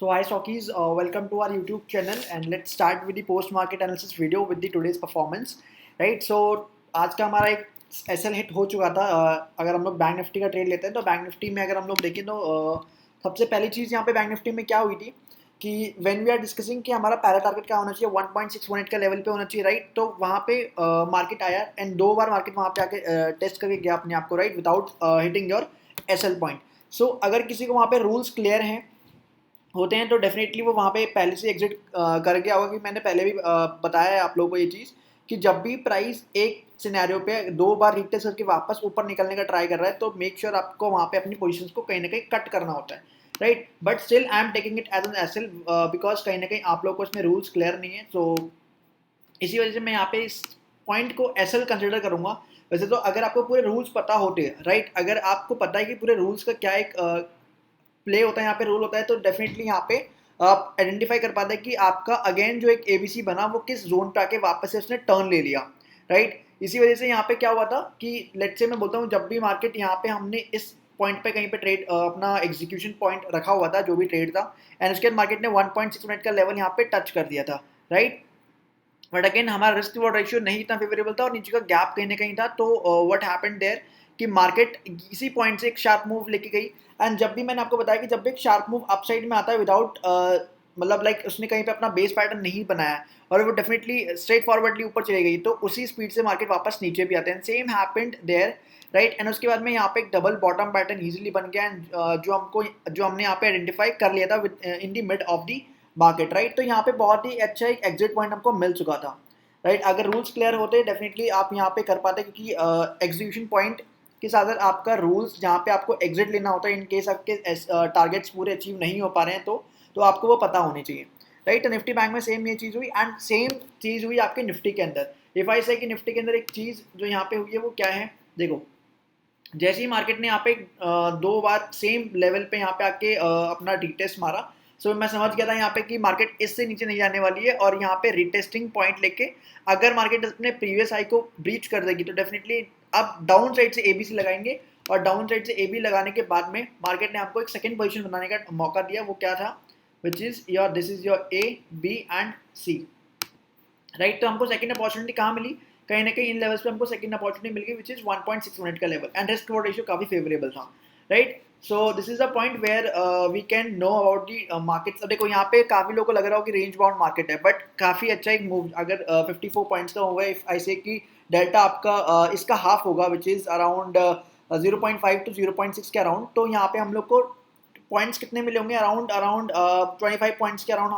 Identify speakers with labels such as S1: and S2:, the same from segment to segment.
S1: So hi Stockies, welcome to our YouTube channel and let's start with the post market analysis video with the today's performance, right? So आज का हमारा एक SL hit हो चुका था। अगर हम लोग बैंक निफ्टी का ट्रेड लेते हैं तो बैंक निफ्टी में अगर हम लोग देखें तो सबसे पहली चीज़ यहाँ पे बैंक निफ्टी में क्या हुई थी कि व्हेन वी आर डिस्कसिंग कि हमारा पहला टारगेट क्या होना चाहिए 1.618 का लेवल पे होना चाहिए, राइट? तो वहाँ पे मार्केट आया एंड दो बार मार्केट वहाँ पे आके टेस्ट करके गया अपने आप को, right, without hitting your SL point. So अगर किसी को वहाँ पे रूल्स क्लियर हैं होते हैं तो डेफिनेटली वो वहाँ पे पहले से एग्जिट कर गया होगा। कि मैंने पहले भी बताया है आप लोगों को ये चीज़ कि जब भी प्राइस एक सिनेरियो पे दो बार रिटेस्ट करके वापस ऊपर निकलने का ट्राई कर रहा है तो मेक श्योर आपको वहाँ पे अपनी पोजीशंस को कहीं ना कहीं कट करना होता है, right? But still I am taking it as an SL because कहीं ना कहीं आप लोगों को इसमें रूल्स क्लियर नहीं है। सो इसी वजह से मैं यहाँ पे इस पॉइंट को एसएल कंसिडर करूंगा। वैसे तो अगर आपको पूरे रूल्स पता होते हैं, राइट, अगर आपको पता है कि पूरे रूल्स का क्या एक प्ले होता है, यहाँ पे रूल होता है, तो डेफिनेटली यहाँ पे आप आइडेंटिफाई कर पाते हैं कि आपका अगेन जो एक एबीसी बना वो किस जोन पे आके वापस से उसने टर्न ले लिया, राइट? इसी वजह से यहाँ पे क्या हुआ था कि लेट्स से मैं बोलता हूँ जब भी मार्केट यहाँ पे हमने इस पॉइंट पे कहीं पे ट्रेड अपना एग्जीक्यूशन पॉइंट रखा हुआ था जो भी ट्रेड था एंड उसके बाद मार्केट ने 1.6 मिनट का लेवल यहाँ पे टच कर दिया था, राइट? बट अगेन हमारा रिस्क रिवॉर्ड रेशियो नहीं इतना फेवरेबल था और नीचे का गैप कहीं ना कहीं था। तो व्हाट हैपेंड देयर कि मार्केट इसी पॉइंट से एक शार्प मूव लेके गई। एंड जब भी मैंने आपको बताया कि जब भी एक शार्प मूव अपसाइड में आता है विदाउट मतलब लाइक उसने कहीं पे अपना बेस पैटर्न नहीं बनाया और वो डेफिनेटली स्ट्रेट फॉरवर्डली ऊपर चली गई तो उसी स्पीड से मार्केट वापस नीचे भी आते हैं। Same happened there, right? And उसके बाद में यहाँ पे एक डबल बॉटम पैटर्न इजीली बन गया एंड जो हमने यहाँ पे आइडेंटिफाई कर लिया था with in the mid of the market, right? तो यहाँ पे बहुत ही अच्छा एक एग्जिट पॉइंट हमको मिल चुका था, राइट? अगर रूल्स क्लियर होते डेफिनेटली आप यहाँ पे कर पाते क्योंकि एग्जीक्यूशन पॉइंट के साथ साथ आपका रूल्स जहाँ पे आपको एग्जिट लेना होता है इन केस आपके टारगेट्स पूरे अचीव नहीं हो पा रहे हैं तो आपको वो पता होनी चाहिए, राइट? तो निफ्टी बैंक में सेम ये चीज़ हुई एंड सेम चीज़ हुई आपके निफ्टी के अंदर। इफ आई से कि निफ्टी के अंदर एक चीज़ जो यहाँ पे हुई है वो क्या है, देखो, जैसे ही मार्केट ने यहाँ पे दो बार सेम लेवल पे यहाँ पे आके अपना रिटेस्ट मारा। सो मैं समझ गया था यहाँ पे कि मार्केट इससे नीचे नहीं जाने वाली है और यहाँ पे रिटेस्टिंग पॉइंट लेके अगर मार्केट अपने प्रीवियस हाई को ब्रीच कर देगी तो डेफिनेटली अब डाउन साइड से एबीसी लगाएंगे और डाउन साइड से एबी लगाने के बाद में मार्केट ने आपको एक सेकेंड पोजिशन बनाने का मौका दिया। वो क्या था? Which is your this is your A B and C, right? तो हमको सेकंड अपॉर्चुनिटी कहाँ मिली? कहीं ना कहीं इन लेवल्स पे हमको सेकंड अपॉर्चुनिटी मिल गई विच इज 1.6 मिनट का level and risk reward ratio काफी फेवरेबल था, right? So this is the point where we can know about the markets. अब देखो यहाँ पे काफी लोगों को लग रहा हो कि रेंज बाउंड मार्केट है बट काफी अच्छा एक मूव अगर 54 पॉइंट्स का होगा इफ आई से कि डेल्टा आपका इसका हाफ होगा विच इज अराउंड 0.5 टू 0.6 के अराउंड। तो यहाँ पे हम लोग को पॉइंट्स कितने मिले होंगे? अराउंड अराउंड 25 पॉइंट्स के अराउंड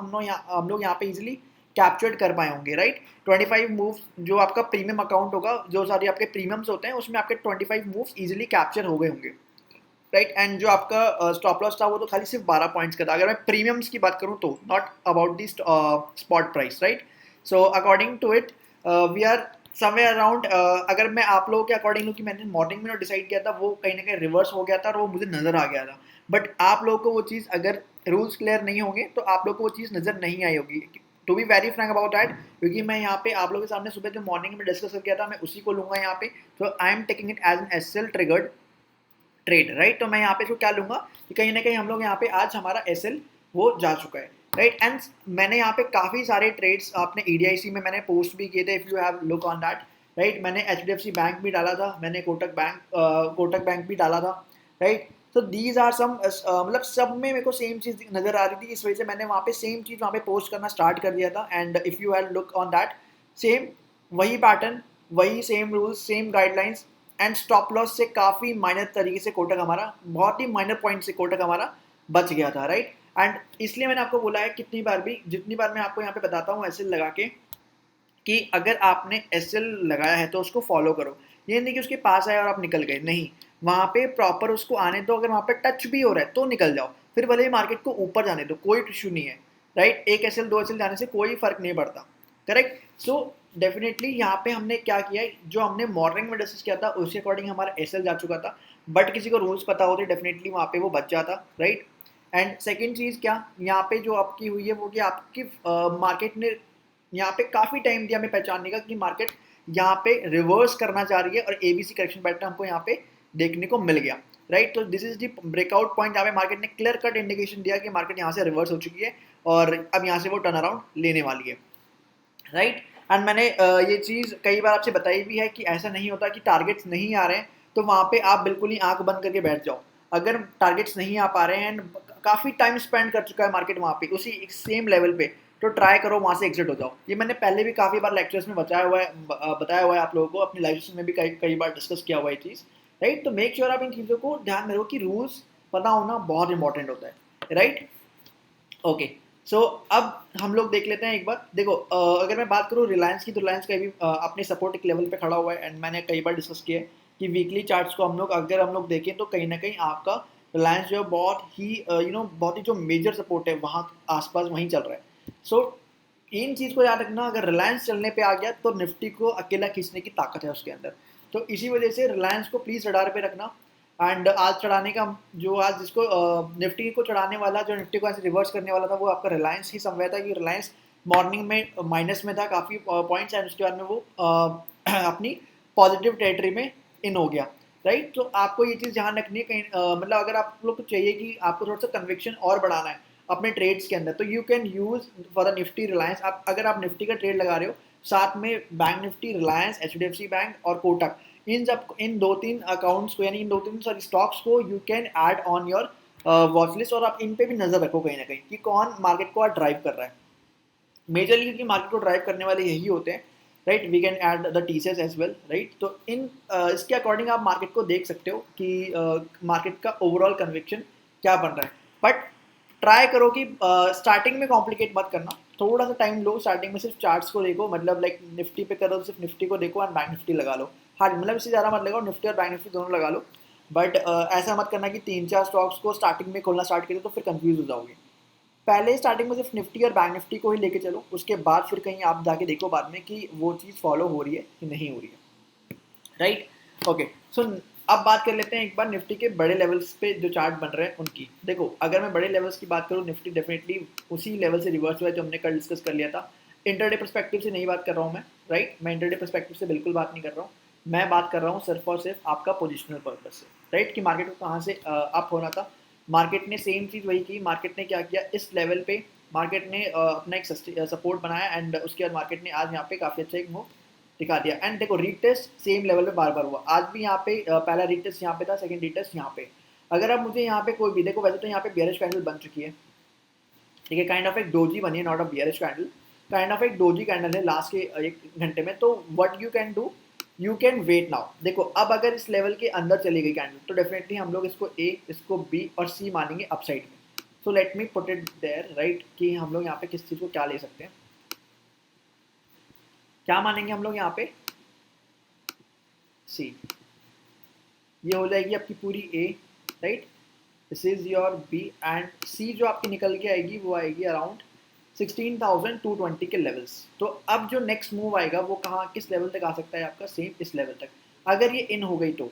S1: हम लोग यहाँ पे इजिली कैप्चर्ड कर पाए होंगे, राइट? 25 मूव जो आपका प्रीमियम अकाउंट होगा, जो सारे आपके प्रीमियम्स होते हैं उसमें आपके 25 मूव्स इजीली कैप्चर हो गए होंगे, राइट? एंड जो आपका स्टॉप लॉस था वो तो खाली सिर्फ 12 पॉइंट्स का था अगर मैं प्रीमियम्स की बात करूँ तो, not about the spot price, right? So according to it we are somewhere around, अगर मैं आप लोगों के अकॉर्डिंग कि मैंने मॉर्निंग में डिसाइड किया था वो कहीं ना कहीं रिवर्स हो गया था और वो मुझे नजर आ गया था। बट आप लोगों को वो चीज़ अगर रूल्स क्लियर नहीं होंगे तो आप लोगों को वो चीज़ नजर नहीं आई होगी। To be very frank about that, क्योंकि मैं यहाँ पे आप लोगों के सामने सुबह जो मॉर्निंग में डिस्कस किया था मैं उसी को लूंगा यहाँ पे। तो I am taking it as an SL triggered trade, right? तो मैं यहाँ पे इसको क्या लूंगा कि कहीं ना कहीं हम लोग यहाँ पे आज हमारा एसएल वो जा चुका है, राइट? एंड मैंने यहाँ पे काफ़ी सारे ट्रेड्स अपने ईडीआईसी में मैंने पोस्ट भी किए थे, if you have look on that, right? मैंने एचडीएफसी बैंक भी डाला था, मैंने कोटक बैंक भी डाला था, राइट? तो दीज आर सम मतलब सब में मेरे को सेम चीज़ नज़र आ रही थी, इस वजह से मैंने वहाँ पे सेम चीज़ वहाँ पे पोस्ट करना स्टार्ट कर दिया था। And if you have look on that, same वही पैटर्न, वही same rules, same guidelines and stop loss से काफ़ी माइनर तरीके से कोटक हमारा, बहुत ही माइनर पॉइंट से कोटक हमारा बच गया था, राइट? एंड इसलिए मैंने आपको बोला है कितनी बार भी, जितनी बार मैं आपको यहाँ पे बताता हूँ एसएल लगा के कि अगर आपने एसएल लगाया है तो उसको फॉलो करो। ये नहीं कि उसके पास आए और आप निकल गए, नहीं, वहाँ पे प्रॉपर उसको आने दो। अगर वहाँ पे टच भी हो रहा है तो निकल जाओ, फिर भले ही मार्केट को ऊपर जाने दो, कोई इशू नहीं है, राइट? एक एसएल दो एसएल जाने से कोई फर्क नहीं पड़ता, करेक्ट? सो डेफिनेटली यहाँ पे हमने क्या किया, जो हमने मॉर्निंग में डिस्कस किया था उसके अकॉर्डिंग हमारा एसएल जा चुका था। बट किसी को रूल्स पता होते डेफिनेटली वहाँ पे वो बच जाता, राइट? एंड सेकेंड चीज़ क्या यहाँ पे जो आपकी हुई है वो कि आपकी मार्केट ने यहाँ पे काफ़ी टाइम दिया हमें पहचानने का कि मार्केट यहाँ पे रिवर्स करना चाह रही है और एबीसी करेक्शन पैटर्न हमको यहाँ पे देखने को मिल गया। राइट। तो this is the breakout point, यहाँ पे मार्केट ने क्लियर कट इंडिकेशन दिया कि मार्केट यहाँ से रिवर्स हो चुकी है और अब यहाँ से वो टर्न अराउंड लेने वाली है, राइट। एंड मैंने ये चीज़ कई बार आपसे बताई भी है कि ऐसा नहीं होता कि टारगेट्स नहीं आ रहे हैं तो वहाँ पे आप बिल्कुल ही आंख बंद करके बैठ जाओ। अगर टारगेट्स नहीं आ पा रहे हैं एंड काफ़ी टाइम स्पेंड कर चुका है मार्केट वहाँ पे उसी सेम लेवल पे, तो ट्राई करो वहाँ से एग्जिट हो जाओ। ये मैंने पहले भी काफ़ी बार लेक्चर्स में बताया हुआ है आप लोगों को, अपनी लाइफ सेशन में भी कई कई बार डिस्कस किया हुआ है चीज़, राइट। तो मेक श्योर आप इन चीज़ों को ध्यान में रखो कि रूल्स पता होना बहुत इंपॉर्टेंट होता है, राइट। ओके, सो अब हम लोग देख लेते हैं एक बार। देखो अगर मैं बात करूँ रिलायंस की, तो रिलायंस का भी अपने सपोर्ट एक लेवल पे खड़ा हुआ है एंड मैंने कई बार डिस्कस किया है कि वीकली चार्ट्स को अगर हम लोग देखें तो कहीं ना कहीं आपका रिलायंस जो है बहुत ही बहुत ही जो मेजर सपोर्ट है वहाँ आसपास वहीं चल रहा है। सो इन चीज़ को याद रखना, अगर रिलायंस चलने पे आ गया तो निफ्टी को अकेला खींचने की ताकत है उसके अंदर। तो इसी वजह से रिलायंस को प्लीज़ रडार पे रखना। एंड आज चढ़ाने का जो आज जिसको निफ्टी को चढ़ाने वाला, जो निफ्टी को ऐसे रिवर्स करने वाला था, वो आपका रिलायंस ही समझा था कि रिलायंस मॉर्निंग में माइनस में था काफ़ी पॉइंट्स एंड उसके बाद में वो अपनी पॉजिटिव टेरिटरी में इन हो गया, राइट। तो आपको ये चीज़ ध्यान रखनी है कहीं मतलब अगर आप लोग को चाहिए कि आपको थोड़ा सा कन्विक्शन और बढ़ाना है अपने ट्रेड्स के अंदर, तो you can use for the Nifty Reliance. आप अगर आप निफ्टी का ट्रेड लगा रहे हो, साथ में bank Nifty, Reliance, HDFC bank और कोटक, इन दो तीन अकाउंट्स को यानी इन दो तीन सॉरी स्टॉक्स को you can add on your watch list, और आप इन पे भी नजर रखो कहीं ना कहीं कि कौन मार्केट को ड्राइव कर रहा है। मेजरली क्योंकि मार्केट को ड्राइव करने वाले यही होते हैं, right. We can add the TCS as well, right. तो इसके अकॉर्डिंग आप मार्केट को देख सकते हो कि मार्केट का ओवरऑल कन्विक्शन क्या बन रहा है। बट ट्राई करो कि स्टार्टिंग में कॉम्प्लिकेट मत करना, थोड़ा सा टाइम लो, स्टार्टिंग में सिर्फ चार्ट्स को देखो, मतलब लाइक निफ्टी पे करो तो सिर्फ निफ्टी को देखो एंड बैंक निफ्टी लगा लो। हाँ मतलब इससे ज़्यादा मत लगाओ, निफ्टी और बैंक निफ्टी दोनों लगा लो। बट ऐसा मत करना कि 3-4 स्टॉक्स को स्टार्टिंग में खोलना स्टार्ट करें तो फिर कंफ्यूज हो जाओगे। पहले स्टार्टिंग में सिर्फ निफ्टी और बैंक निफ्टी को ही लेके चलो, उसके बाद फिर कहीं आप जाके देखो बाद में कि वो चीज़ फॉलो हो रही है कि नहीं हो रही है, राइट। ओके, सो अब बात कर लेते हैं एक बार निफ्टी के बड़े लेवल्स पे जो चार्ट बन रहे हैं उनकी। देखो अगर मैं बड़े लेवल्स की बात करूँ, निफ्टी डेफिनेटली उसी लेवल से रिवर्स हुआ है जो हमने कल डिस्कस कर लिया था। इंटरडे परस्पेक्टिव से नहीं बात कर रहा हूँ मैं, राइट। मैं इंटरडे परस्पेक्टिव से बिल्कुल बात नहीं कर रहा हूँ, मैं बात कर रहा हूँ सिर्फ और सिर्फ आपका पोजिशनल पर्पज से, राइट। कि मार्केट को कहाँ से अप होना था, मार्केट ने सेम चीज़ वही की। मार्केट ने क्या किया, इस लेवल पे मार्केट ने अपना एक सपोर्ट बनाया एंड उसके बाद मार्केट ने आज यहाँ पे काफ़ी अच्छा एक मूव दिखा दिया। एंड देखो रीटेस्ट सेम लेवल पे बार बार हुआ, आज भी यहाँ पे पहला रीटेस्ट यहाँ पे था, सेकंड रीटेस्ट यहाँ पे। अगर अब मुझे यहाँ पे कोई भी देखो, वैसे तो यहाँ पे बियरिश कैंडल बन चुकी है, ठीक है, काइंड ऑफ एक डोजी बनी है, not a bearish candle, kind of एक डोजी कैंडल है लास्ट के 1 घंटे में। तो what you can do, you can wait now. देखो अब अगर इस लेवल के अंदर चली गई कैंडल तो डेफिनेटली हम लोग इसको ए, इसको बी और सी मानेंगे अपसाइड में। So let me put it there, right, कि हम लोग यहाँ पे किस चीज़ को क्या ले सकते हैं, क्या मानेंगे हम लोग यहाँ पे, सी। ये हो जाएगी आपकी पूरी A, right. This is your B and C जो आपकी निकल के आएगी वो आएगी अराउंड 16,220 के लेवल्स। तो अब जो नेक्स्ट मूव आएगा वो कहाँ किस लेवल तक आ सकता है आपका, सेम इस लेवल तक, अगर ये इन हो गई तो,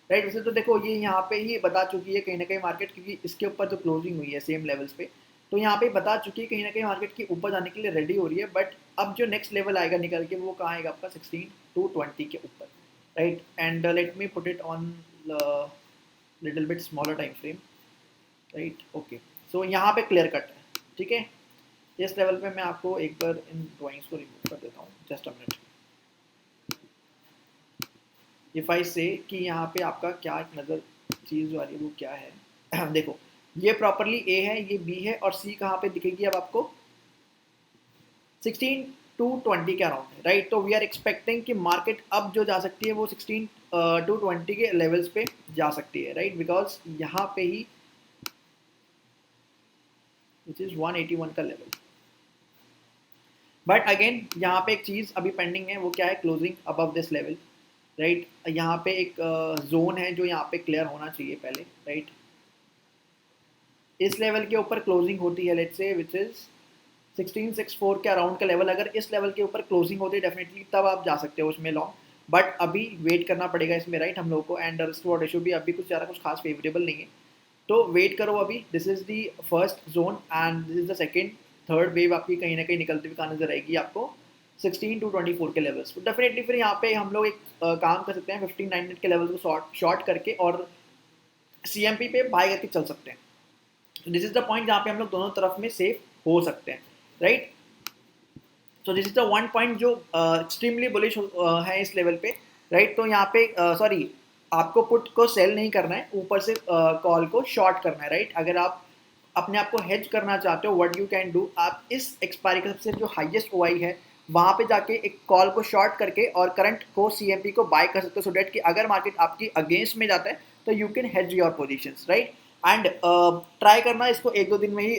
S1: राइट। वैसे तो देखो ये यहाँ पे ही बता चुकी है कहीं ना कहीं मार्केट, क्योंकि इसके ऊपर जो क्लोजिंग हुई है सेम लेवल्स पे, तो यहाँ पे बता चुकी है कहीं ना कहीं मार्केट की ऊपर जाने के लिए रेडी हो रही है। बट अब जो नेक्स्ट लेवल आएगा निकल के वो कहाँ आएगा आपका 16,220 के ऊपर, right. And let me put it on little bit smaller time frame, right. Okay, so यहाँ पे क्लियर कट है, ठीक है। इस लेवल पे मैं आपको एक बार इन ड्राइंग्स को रिमूव कर देता हूँ, just a minute. If I से कि यहाँ पे आपका क्या एक नज़र चीज़ वाली वो क्या है देखो ये प्रॉपरली ए है, ये बी है और सी कहाँ पे दिखेगी अब आपको 16,220 के अराउंड है, राइट। तो वी आर एक्सपेक्टिंग कि मार्केट अब जो जा सकती है वो 16,220 के लेवल्स पे जा सकती है, राइट। बिकॉज यहाँ पे ही विच इज़ 181 का लेवल। बट अगेन यहाँ पे एक चीज़ अभी पेंडिंग है, वो क्या है, closing above this level, right. यहाँ पे एक जोन है जो यहाँ पे क्लियर होना चाहिए पहले, राइट। इस लेवल के ऊपर क्लोजिंग होती है लेट्स से विच इज़ 1664 के अराउंड का लेवल, अगर इस लेवल के ऊपर क्लोजिंग होती है डेफिनेटली तब आप जा सकते हो उसमें लॉन्ग। बट अभी वेट करना पड़ेगा इसमें, राइट, हम लोग को। एंड रिस्क रिवॉर्ड रेशियो भी अभी कुछ ज़्यादा कुछ खास फेवरेबल नहीं है, तो वेट करो अभी। This is the first zone and this is the second, third wave आपकी कहीं ना कहीं निकलती हुई कहाँ नजर आएगी आपको 16,224 के लेवल्स। तो डेफिनेटली फिर यहाँ पे हम लोग एक काम कर सकते हैं 15 9 मिनट के लेवल को शॉर्ट करके और CMP पे बाय करके चल सकते हैं। दिस इज द पॉइंट जहाँ पे हम लोग दोनों तरफ में सेफ हो सकते हैं, right. So this is the one point जो एक्सट्रीमली बुलिश है इस लेवल पे, राइट। तो यहाँ पे सॉरी, आपको पुट को सेल नहीं करना है, ऊपर से कॉल को शॉर्ट करना है, राइट। अगर आप अपने आप को हेज करना चाहते हो, व्हाट यू कैन डू, आप इस एक्सपायरी का सबसे जो हाईएस्ट ओआई है वहाँ पे जाके एक कॉल को शॉर्ट करके और करंट को CMP को बाय कर सकते हो, सो डेट कि अगर मार्केट आपकी अगेंस्ट में जाता है तो you can hedge your positions, right. And try करना इसको एक दो दिन में ही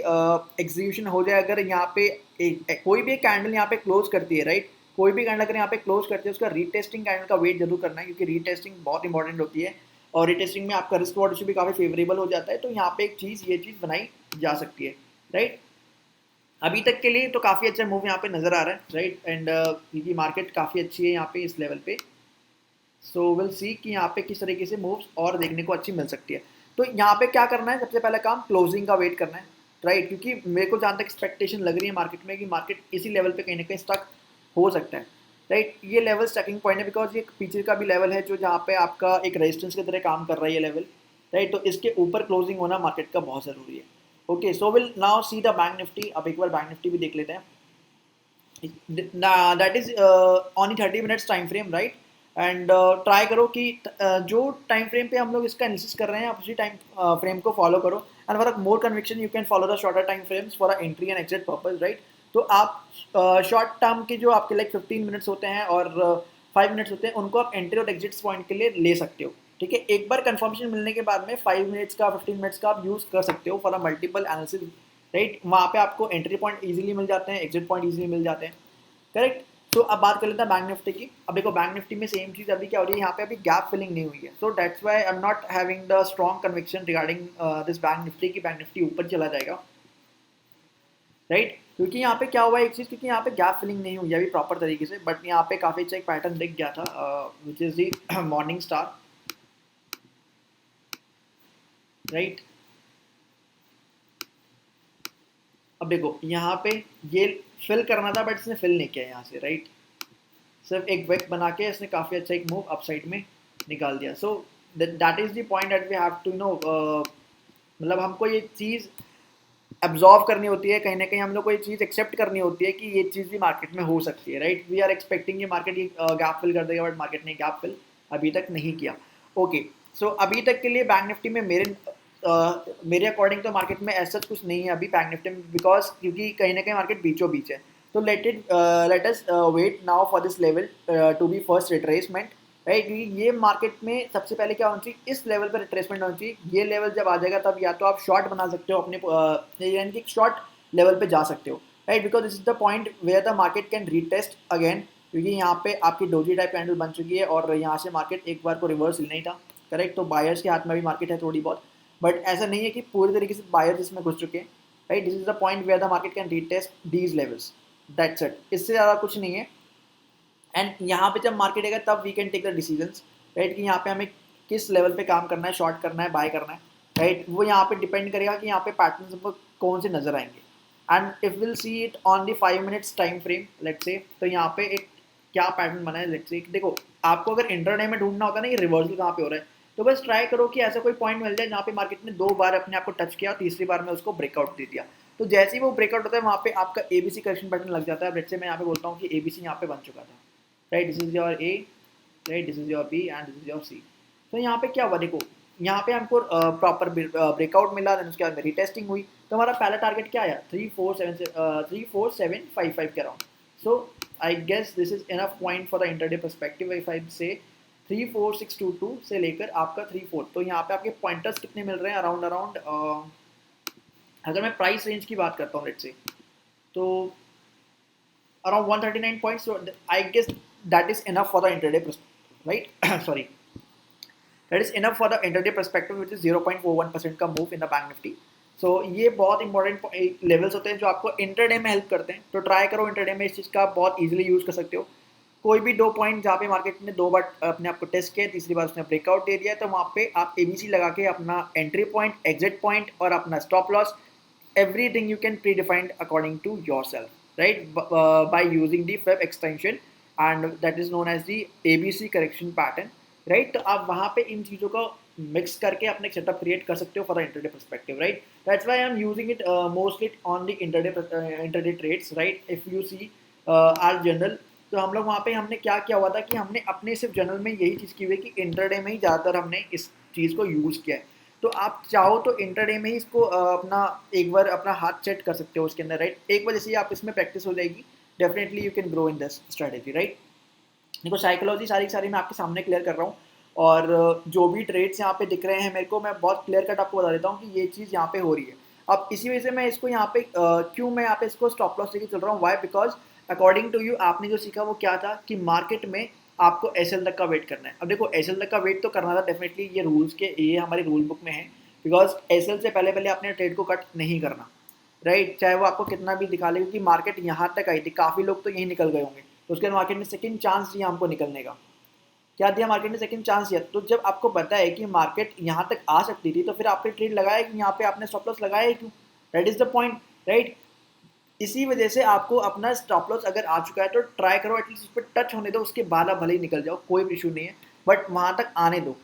S1: एग्जीक्यूशन हो जाए। अगर यहाँ पे कोई भी एक कैंडल यहाँ पे क्लोज करती है, राइट, कोई भी कैंडल अगर यहाँ पे क्लोज करती है उसका रीटेस्टिंग कैंडल का वेट जरूर करना है, क्योंकि रीटेस्टिंग बहुत इंपॉर्टेंट होती है और रीटेस्टिंग में आपका रिस्क वॉट भी काफ़ी फेवरेबल हो जाता है। तो यहाँ पे एक चीज़ ये चीज़ बनाई जा सकती है, राइट। अभी तक के लिए तो काफ़ी अच्छा मूव यहाँ पे नज़र आ रहा है, राइट। एंड क्योंकि मार्केट काफ़ी अच्छी है यहाँ पे इस लेवल पे, सो विल सी कि यहाँ पे किस तरीके से मूव्स और देखने को अच्छी मिल सकती है। तो यहाँ पे क्या करना है, सबसे पहला काम क्लोजिंग का वेट करना है, राइट। क्योंकि मेरे को जहाँ तक एक्सपेक्टेशन लग रही है मार्केट में कि मार्केट इसी लेवल पे कहीं ना कहीं स्टक हो सकता है, राइट। ये लेवल स्टकिंग पॉइंट है, बिकॉज ये पीछे का भी लेवल है जो जहाँ पे आपका एक रेजिस्टेंस की तरह काम कर रहा है ये लेवल, राइट। तो इसके ऊपर क्लोजिंग होना मार्केट का बहुत ज़रूरी है। Okay, so will now see the bank Nifty. अब एक बार बैंक निफ्टी भी देख लेते हैं। That is on 30 minutes time frame, right. And try करो कि जो टाइम फ्रेम पे हम लोग इसका एनालिसिस कर रहे हैं आप उसी टाइम फ्रेम को फॉलो करो। And for more conviction you can follow the shorter time frames for entry and exit purpose, right. तो आप शॉर्ट टर्म के जो आपके लाइक 15 मिनट्स होते हैं और 5 मिनट्स होते हैं उनको आप एंट्री और एग्जिट्स पॉइंट के लिए ले सकते हो, ठीक है। एक बार कंफर्मेशन मिलने के बाद में 5 मिनट्स का 15 मिनट्स का आप यूज़ कर सकते हो for a multiple analysis, right. वहाँ पे आपको एंट्री पॉइंट इजीली मिल जाते हैं, एग्जिट पॉइंट इजीली मिल जाते हैं, करेक्ट। तो अब बात कर लेते हैं बैंक निफ्टी की। अब देखो बैंक निफ्टी में सेम चीज़ अभी क्या हो रही है, यहाँ पे अभी गैप फिलिंग नहीं हुई है, so that's why I am not having the strong conviction regarding this bank Nifty की बैंक निफ्टी ऊपर चला जाएगा, राइट। क्योंकि यहाँ पे क्या हुआ है एक चीज़, क्योंकि यहाँ पे गैप फिलिंग नहीं हुई है अभी प्रॉपर तरीके से, बट यहाँ पे काफ़ी अच्छा एक पैटर्न दिख गया था which is the morning star, right. अब देखो यहाँ पे ये फिल करना था बट इसने फिल नहीं किया यहाँ से, राइट। सिर्फ एक वेक बना के इसने काफ़ी अच्छा एक मूव अपसाइड में निकाल दिया। So that is the point that we have to know, मतलब हमको ये चीज़ एब्जॉर्व करनी होती है, कहीं ना कहीं हम लोग को ये चीज़ एक्सेप्ट करनी होती है कि ये चीज़ भी मार्केट में हो सकती है, राइट। वी आर एक्सपेक्टिंग ये मार्केट ये गैप फिल कर देगा, बट मार्केट ने गैप फिल अभी तक नहीं किया। ओके, सो अभी तक के लिए बैंक निफ्टी में मेरे अकॉर्डिंग तो मार्केट में ऐसा कुछ नहीं है अभी बैंक निफ्टी में, बिकॉज क्योंकि कहीं ना कहीं मार्केट बीचों बीच है। तो let us wait now for this level to be first retracement, right. क्योंकि ये मार्केट में सबसे पहले क्या होना चाहिए, इस लेवल पर रिट्रेसमेंट होना चाहिए। ये लेवल जब आ जाएगा तब या तो आप शॉर्ट बना सकते हो अपने यानी कि शॉर्ट लेवल पे जा सकते हो, right. Because this is the point where the market can retest again, क्योंकि यहाँ पे आपकी डोजी टाइप कैंडल बन चुकी है और यहाँ से मार्केट एक बार को रिवर्स लेना ही था, करेक्ट। तो बायर्स के हाथ में भी मार्केट है थोड़ी बहुत, बट ऐसा नहीं है कि पूरी तरीके से बायर्स इसमें घुस चुके हैं, right. This is the point where the market can retest these levels, that's it, इससे ज़्यादा कुछ नहीं है। एंड यहाँ पे जब मार्केट आएगा तब we can take the decisions, right, कि यहाँ पे हमें किस लेवल पे काम करना है, शॉर्ट करना है, बाय करना है, राइट। वो यहाँ पे डिपेंड करेगा कि यहाँ पे पैटर्न हमको कौन से नजर आएंगे। And if will see it on the 5 minutes time frame, let's say, तो यहाँ पे एक क्या पैटर्न बना है, लेट्स से। देखो आपको अगर इंटरडे में ढूंढना होता है ना कि रिवर्सल कहाँ पे हो रहा है, तो बस ट्राई करो कि ऐसा कोई पॉइंट मिल जाए जहाँ पे मार्केट ने 2 बार अपने आप को टच किया, तीसरी बार में उसको ब्रेकआउट दे दिया। तो जैसे ही वो ब्रेकआउट होता है वहाँ पे आपका एबीसी करेक्शन पैटर्न लग जाता है। लेट्स से मैं यहाँ पे बोलता हूँ कि एबीसी यहाँ पे बन चुका था, right. This is your A, right, this is your B and this is your C. तो यहाँ पे क्या हुआ, देखो यहाँ पे हमको प्रॉपर ब्रेकआउट मिला, देन उसके बाद मेरी टेस्टिंग हुई। तो हमारा पहला टारगेट क्या आया, 34755 के around. So I guess this is enough point for the intraday perspective. If I say 34622 से लेकर आपका 34, तो यहाँ पे आपके पॉइंटर्स कितने मिल रहे हैं, अराउंड अराउंड अगर मैं प्राइस रेंज की बात करता हूँ लेट्स से, तो around 139 points. So I guess that is enough for the intraday right? Sorry, that is enough for the intraday perspective, which is 0.41% का move in the bank nifty. So ये बहुत important levels होते हैं जो आपको intraday में help करते हैं। तो ट्राई करो इंटरडे में इस चीज़ का बहुत इजीली यूज़ कर सकते हो। कोई भी 2 पॉइंट जहाँ पे मार्केट ने 2 बार अपने आप को टेस्ट किया, तीसरी बार उसने ब्रेकआउट दे दिया, तो वहाँ पे आप एबीसी लगा के अपना एंट्री पॉइंट, एग्जिट पॉइंट और अपना stop loss, everything you can predefined according to yourself, right, by using the web extension and that is known as the ABC correction pattern, right। तो आप वहाँ पे इन चीज़ों को मिक्स करके अपने सेटअप क्रिएट कर सकते हो for the intraday perspective, right. That's why I am using it mostly on the intraday trades, right. If you see our general, तो हम लोग वहाँ पे हमने क्या किया हुआ था कि हमने अपने सिर्फ जनरल में यही चीज़ की हुई है कि इंटरडे में ही ज़्यादातर हमने इस चीज़ को यूज़ किया है. तो आप चाहो तो इंटरडे में ही इसको अपना एक बार अपना हाथ सेट कर सकते हो उसके अंदर, राइट. एक बार जैसे ही आप इसमें प्रैक्टिस हो जाएगी, definitely you can grow in this strategy, right. देखो साइकोलॉजी सारी की सारी मैं आपके सामने क्लियर कर रहा हूँ, और जो भी ट्रेड्स यहाँ पे दिख रहे हैं मेरे को, मैं बहुत क्लियर कट आपको बता देता हूँ कि ये चीज़ यहाँ पे हो रही है. अब इसी वजह से मैं इसको यहाँ पे क्यों मैं यहाँ पे इसको स्टॉप लॉस लेके चल रहा हूँ, why, because according to you आपने जो सीखा वो क्या था कि मार्केट में आपको एसएल तक का वेट करना है. अब देखो एसएल तक का वेट तो करना था डेफिनेटली, ये रूल्स के, ये हमारी रूल बुक में है, बिकॉज एसएल से पहले पहले अपने ट्रेड को कट नहीं करना, राइट. चाहे वो आपको कितना भी दिखा ले, क्योंकि मार्केट यहाँ तक आई थी, काफ़ी लोग तो यहीं निकल गए होंगे, तो उसके बाद मार्केट ने सेकंड चांस दिया हमको निकलने का. क्या दिया मार्केट ने? सेकंड चांस दिया. तो जब आपको पता है कि मार्केट यहाँ तक आ सकती थी, तो फिर आपने ट्रेड लगाया कि यहाँ पे आपने स्टॉप लॉस लगाया क्यों? That is the point, right. इसी वजह से आपको अपना स्टॉप लॉस अगर आ चुका है तो ट्राई करो एटलीस्ट उस पर टच होने दो, उसके बाद आप भले ही निकल जाओ, कोई इशू नहीं है, बट वहाँ तक आने दो,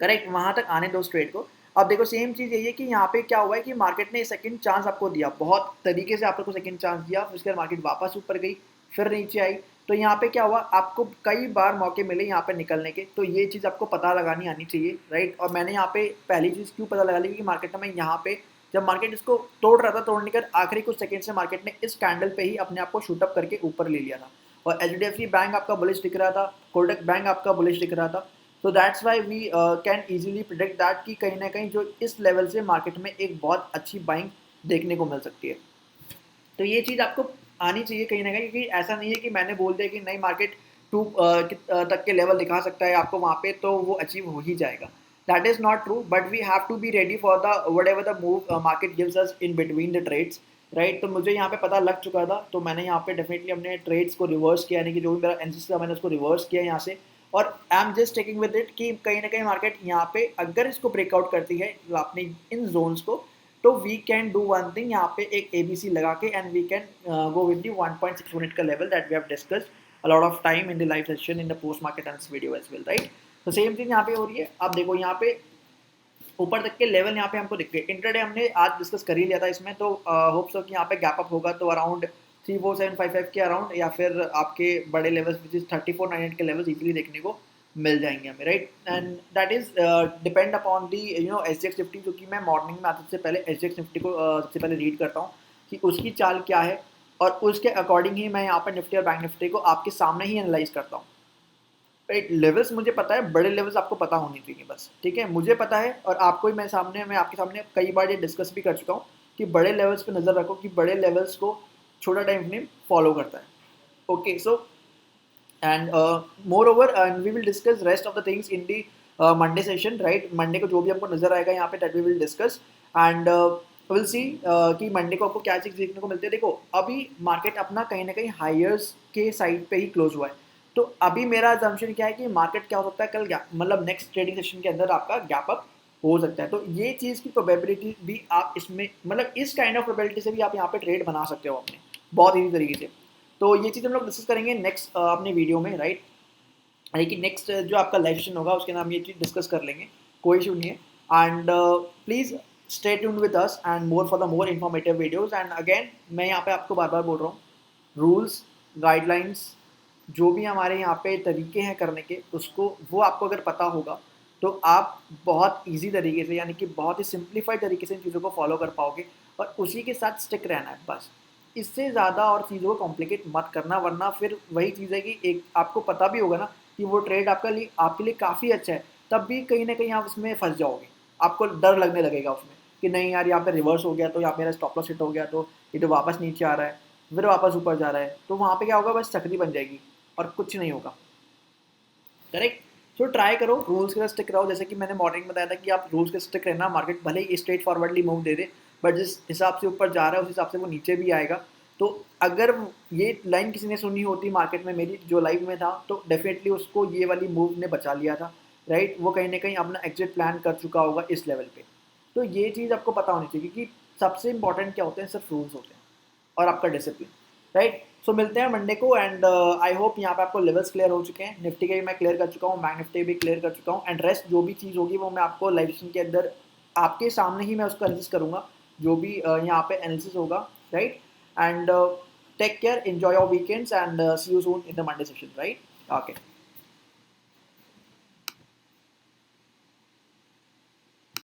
S1: करेक्ट, वहाँ तक आने दो उस ट्रेड को. अब देखो सेम चीज़ यही है कि यहाँ पे क्या हुआ है कि मार्केट ने सेकंड चांस आपको दिया, बहुत तरीके से आपको सेकंड चांस दिया, उसके बाद मार्केट वापस ऊपर गई, फिर नीचे आई. तो यहाँ पे क्या हुआ, आपको कई बार मौके मिले यहाँ पे निकलने के, तो ये चीज़ आपको पता लगानी आनी चाहिए, राइट. और मैंने यहाँ पे पहली चीज़ क्यों पता लगा ली, क्योंकि मार्केट में यहाँ पे जब मार्केट इसको तोड़ रहा था, तोड़ने के आखिरी कुछ सेकंड से मार्केट ने इस कैंडल पे ही अपने आप को शूटअप करके ऊपर ले लिया था, और एचडीएफसी बैंक आपका बुलिश दिख रहा था, कोटक बैंक आपका बुलिश दिख रहा था. तो that's why we can easily predict that कि कहीं ना कहीं जो इस लेवल से मार्केट में एक बहुत अच्छी बाइंग देखने को मिल सकती है. तो ये चीज़ आपको आनी चाहिए कहीं ना कहीं, क्योंकि ऐसा नहीं है कि मैंने बोल दिया कि नहीं मार्केट टू तक के लेवल दिखा सकता है आपको वहाँ पे, तो वो अचीव हो ही जाएगा. That is not true, but we have to be ready for the whatever the move market gives us in between the trades, right. तो मुझे यहाँ पे पता लग चुका था, तो मैंने यहाँ पे डेफिनेटली अपने ट्रेड्स को रिवर्स किया, यानी कि जो भी मेरा एनसीसी था मैंने उसको रिवर्स किया यहाँ से, और I am just taking with it कि कहीं ना कहीं मार्केट यहाँ पे अगर इसको ब्रेकआउट करती है अपने इन जोन्स को, तो we can do one thing, यहाँ पे एक एबीसी लगा के, and we can go with the 1.6 minute का level that we have discussed a lot of time in the live session in the post market analysis video as well, right. तो same चीज यहाँ पे हो रही है. अब देखो यहाँ पे ऊपर तक के लेवल यहाँ पे हमको दिखते हैं. इंटरडे हमने आज डिस्कस कर ही लिया था इसमें, तो होप सो कि यहाँ पे गैप अप होगा, तो अराउंड 34755 के अराउंड, या फिर आपके बड़े लेवल्स विच इज 3498 के लेवल्स इजीली देखने को मिल जाएंगे हमें, right. And that is depend upon the SGX Nifty, जो कि मैं मॉर्निंग में आते से पहले एसजीएक्स निफ्टी को सबसे पहले रीड करता हूँ कि उसकी चाल क्या है, और उसके अकॉर्डिंग ही मैं यहाँ पर निफ्टी और बैंक निफ्टी को आपके सामने ही एनालाइज करता हूँ, राइट. लेवल्स मुझे पता है, बड़े लेवल्स आपको पता होनी चाहिए बस, ठीक है, मुझे पता है, और आपको ही मैं आपके सामने कई बार ये डिस्कस भी कर चुका हूँ कि बड़े लेवल्स पे नज़र रखो, कि बड़े लेवल्स को छोटा टाइम फ्रेम फॉलो करता है. Okay, so and moreover we will discuss rest of the things in the Monday session, right. Monday को जो भी हमको नजर आएगा यहाँ पे that we will discuss, and we'll see कि मंडे को आपको क्या चीज़ देखने को मिलती है. देखो अभी मार्केट अपना कहीं ना कहीं हायर्स के साइड पे ही क्लोज हुआ है, तो अभी मेरा assumption क्या है कि मार्केट क्या हो सकता है कल गैप, मतलब नेक्स्ट ट्रेडिंग सेशन के अंदर आपका गैप अप हो सकता है. तो ये चीज़ की प्रोबेबिलिटी भी आप इसमें, मतलब इस काइंड ऑफ प्रोबेबिलिटी से भी आप यहाँ पे ट्रेड बना सकते हो अपने बहुत ईजी तरीके से. तो ये चीज़ हम लोग डिस्कस करेंगे नेक्स्ट अपने वीडियो में, राइट. लेकिन नेक्स्ट जो आपका लाइव सेशन होगा उसके नाम ये चीज़ डिस्कस कर लेंगे, कोई इशू नहीं है. And please stay tuned with us and more for the more informative videos. And again मैं यहाँ पे आपको बार बार बोल रहा हूँ, रूल्स गाइडलाइंस जो भी हमारे यहाँ पे तरीके हैं करने के, उसको वो आपको अगर पता होगा तो आप बहुत ईजी तरीके से, यानी कि बहुत ही सिंप्लीफाइड तरीके से इन चीज़ों को फॉलो कर पाओगे, और उसी के साथ स्टिक रहना है बस. इससे ज़्यादा और चीज़ों को कॉम्प्लिकेट मत करना, वरना फिर वही चीज़ है कि एक आपको पता भी होगा ना कि वो ट्रेड आपके लिए काफ़ी अच्छा है, तब भी कहीं ना कहीं आप उसमें फंस जाओगे, आपको डर लगने लगेगा उसमें कि नहीं यार यहाँ पे रिवर्स हो गया, तो यहाँ पे मेरा स्टॉप लॉस हिट हो गया, तो ये तो वापस नीचे आ रहा है, फिर वापस ऊपर जा रहा है, तो वहाँ पे क्या होगा, बस चक्री बन जाएगी और कुछ नहीं होगा, करेक्ट. सो ट्राई करो रूल्स के साथ स्टिक रहो, जैसे कि मैंने मॉर्निंग में बताया था कि आप रूल्स के स्टिक रहना, मार्केट भले ही स्ट्रेट फॉरवर्डली मूव दे दे, बट जिस हिसाब से ऊपर जा रहा है उस हिसाब से वो नीचे भी आएगा. तो अगर ये लाइन किसी ने सुनी होती मार्केट में मेरी जो लाइव में था, तो डेफिनेटली उसको ये वाली मूव ने बचा लिया था, राइट. वो कहीं ना कहीं अपना एग्जिट प्लान कर चुका होगा इस लेवल पे. तो ये चीज़ आपको पता होनी चाहिए, क्योंकि सबसे इंपॉर्टेंट क्या होते हैं, सिर्फ रूल्स होते हैं और आपका डिसिप्लिन, राइट. सो मिलते हैं मंडे को एंड आई होप यहाँ पे आपको लेवल्स क्लियर हो चुके हैं। निफ्टी के भी मैं क्लियर कर चुका हूँ, बैंक निफ्टी भी क्लियर कर चुका हूँ एंड रेस्ट जो भी चीज़ होगी वो मैं आपको लाइव सेशन के अंदर आपके सामने ही मैं उसको एनालिसिस करूँगा, जो भी यहाँ पे एनालिसिस होगा, right. And take care, enjoy your weekends and see you soon in the Monday session, right? Okay.